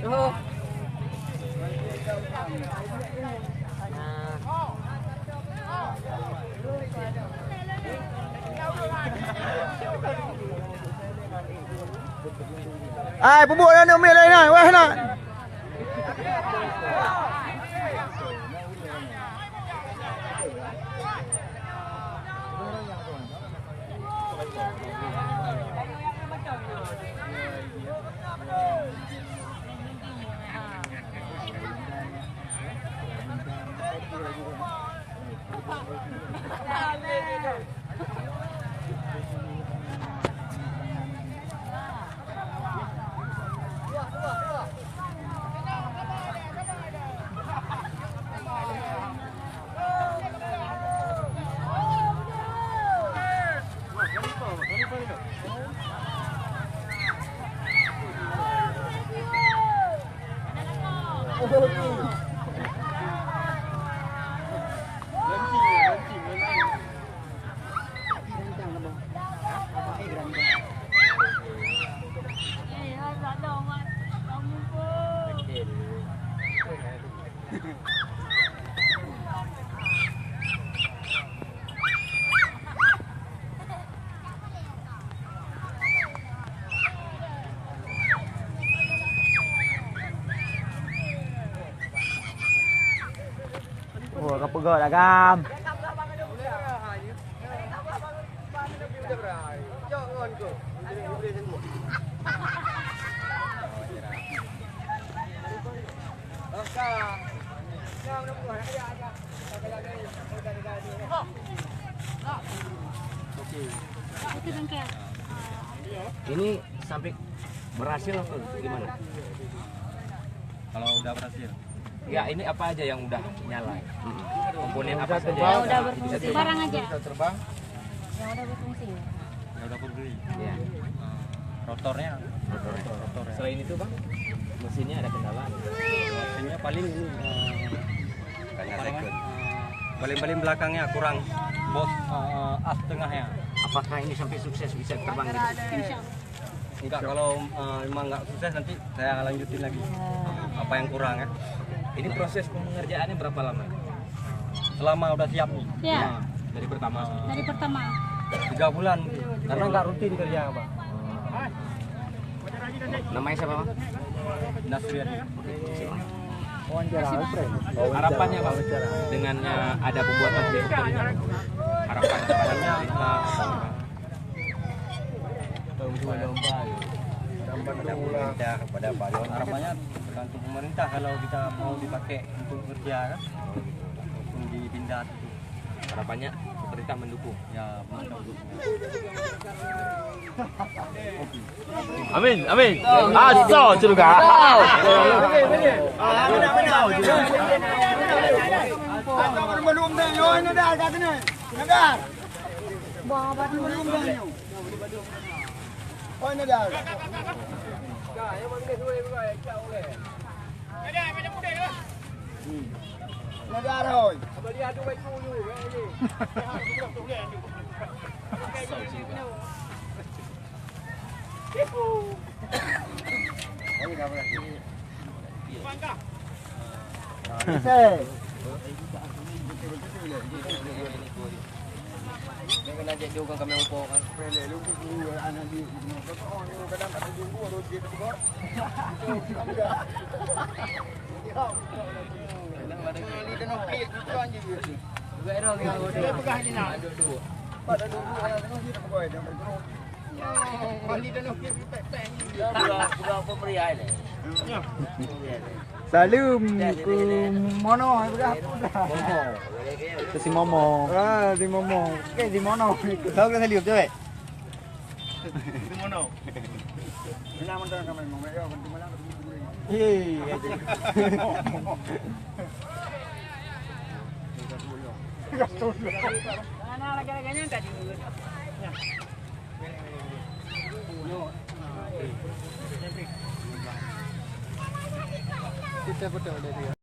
Oh. Ai bubuk dah nak ambil lain nak. Wah nak. Ủa gặp bơ gơ đã gam. Ini sampai berhasil atau gimana? Kalau udah berhasil. Ya ini apa aja yang udah nyala? Komponen apa saja? Yang udah berfungsi barang aja. Bisa terbang, Yang udah berfungsi. ya udah bergeri. Ya. Rotornya. Selain itu bang, mesinnya ada kendala? Mesinnya paling ini baling-baling belakangnya kurang bos as tengahnya. Apakah ini sampai sukses bisa terbang? Enggak, kalau memang nggak sukses nanti saya lanjutin lagi. Apa yang kurang ya? Ini proses pengerjaannya berapa lama? Selama udah siap nih. Ya, Dari pertama. dari pertama. 3 bulan karena nggak rutin kerja apa. Namanya siapa bang? Nasrian. Harapannya bang dengannya ada pembuatan helikopter ini. Harapannya kepada Pak Yon, harapannya tergantung pemerintah kalau kita mau dipakai untuk kerja kan, untuk dipindah itu. harapannya pemerintah mendukung. Ya, pemerintah untuk Amin, amin. Asal juga. Belum dah, yo ini dah kat sini. Nadar. Buang apa dulu? Belum dah. Oh ini dah. Nadar hoy. Kena jadi orang kami upo kan. Salim ku mono berapa? Si Momo. Ah, si Momo. Oke, si Mono. Tahu kan Salim tu eh? Si Mono. Bila mantan kami mau mereka di mana? Iya. Mana lagi-laginya tadi. Kita betul dari